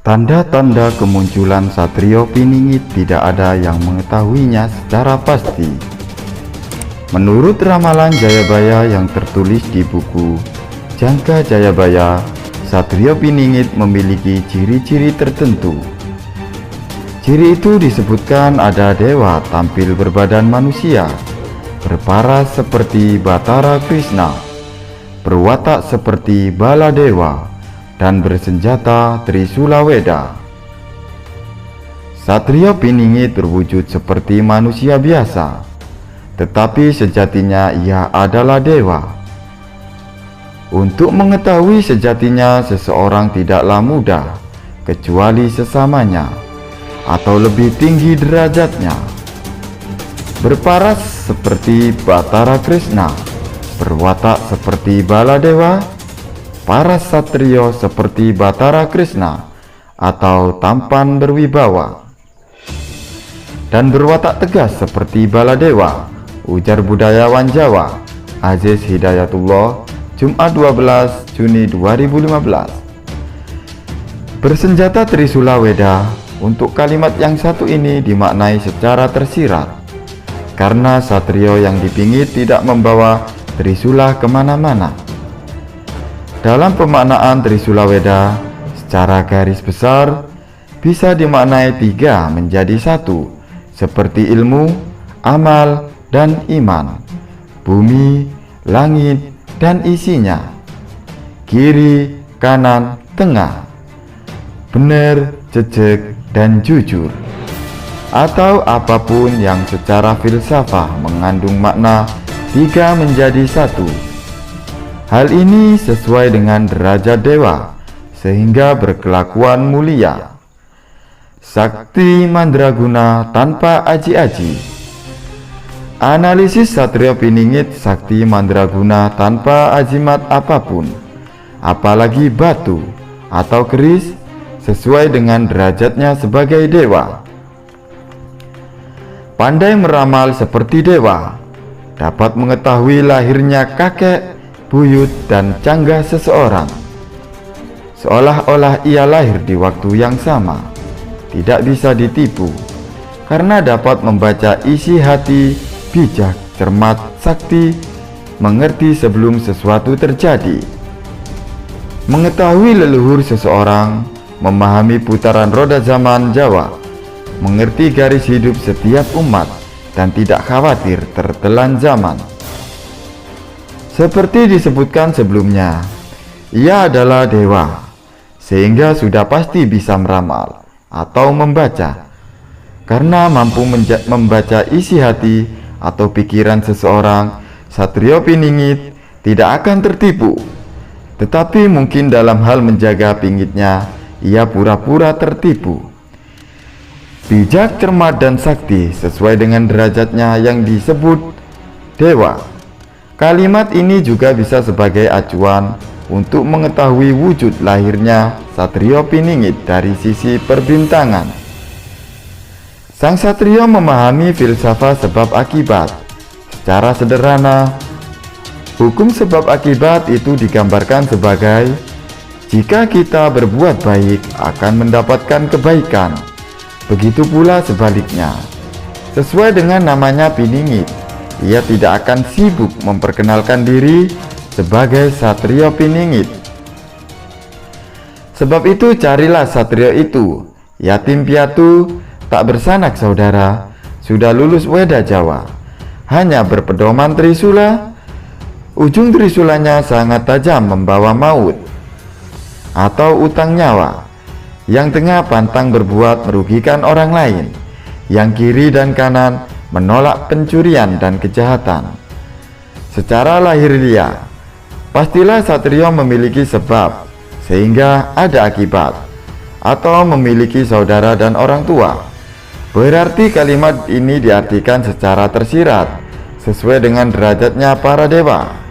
Tanda-tanda kemunculan Satrio Piningit tidak ada yang mengetahuinya secara pasti. Menurut ramalan Jayabaya yang tertulis di buku Jangka Jayabaya, Satrio Piningit memiliki ciri-ciri tertentu. Ciri itu disebutkan ada dewa tampil berbadan manusia, berparas seperti Batara Krishna, berwatak seperti Baladewa, dan bersenjata Trisula Weda. Satrio Piningit berwujud seperti manusia biasa, tetapi sejatinya ia adalah dewa. Untuk mengetahui sejatinya seseorang tidaklah mudah, kecuali sesamanya, atau lebih tinggi derajatnya. Berparas seperti Batara Krishna, berwatak seperti Baladewa, paras satrio seperti Batara Krishna, atau tampan berwibawa, dan berwatak tegas seperti Baladewa, ujar budayawan Jawa Aziz Hidayatullah, Jumat 12 Juni 2015. Bersenjata Trisula Weda. Untuk kalimat yang satu ini dimaknai secara tersirat, karena satrio yang dipingit tidak membawa Trisula kemana-mana. Dalam pemaknaan Trisula Weda, secara garis besar bisa dimaknai tiga menjadi satu, seperti ilmu, amal, dan iman, bumi, langit, dan isinya, kiri, kanan, tengah, benar, jejak, dan jujur, atau apapun yang secara filsafah mengandung makna tiga menjadi satu. Hal ini sesuai dengan derajat dewa, sehingga berkelakuan mulia. Sakti mandraguna tanpa aji-aji. Analisis Satrio Piningit sakti mandraguna tanpa ajimat apapun, apalagi batu atau keris, sesuai dengan derajatnya sebagai dewa. Pandai meramal seperti dewa, dapat mengetahui lahirnya kakek, buyut, dan canggah seseorang, seolah-olah ia lahir di waktu yang sama. Tidak bisa ditipu, karena dapat membaca isi hati, bijak, cermat, sakti, mengerti sebelum sesuatu terjadi, mengetahui leluhur seseorang, memahami putaran roda zaman Jawa, mengerti garis hidup setiap umat, dan tidak khawatir tertelan zaman. Seperti disebutkan sebelumnya, ia adalah dewa, sehingga sudah pasti bisa meramal atau membaca, karena mampu membaca isi hati atau pikiran seseorang. Satrio Piningit tidak akan tertipu, tetapi mungkin dalam hal menjaga pingitnya ia pura-pura tertipu. Bijak, cermat, dan sakti sesuai dengan derajatnya yang disebut dewa. Kalimat ini juga bisa sebagai acuan untuk mengetahui wujud lahirnya Satrio Piningit dari sisi perbintangan. Sang satrio memahami filsafat sebab akibat. Secara sederhana, hukum sebab akibat itu digambarkan sebagai jika kita berbuat baik akan mendapatkan kebaikan, begitu pula sebaliknya. Sesuai dengan namanya Piningit, ia tidak akan sibuk memperkenalkan diri sebagai Satrio Piningit. Sebab itu carilah satrio itu, yatim piatu, tak bersanak saudara, sudah lulus Weda Jawa, hanya berpedoman Trisula, ujung Trisulanya sangat tajam membawa maut atau utang nyawa, yang tengah pantang berbuat merugikan orang lain, yang kiri dan kanan menolak pencurian dan kejahatan. Secara lahiriah, pastilah satrio memiliki sebab, sehingga ada akibat, atau memiliki saudara dan orang tua. Berarti kalimat ini diartikan secara tersirat, sesuai dengan derajatnya para dewa.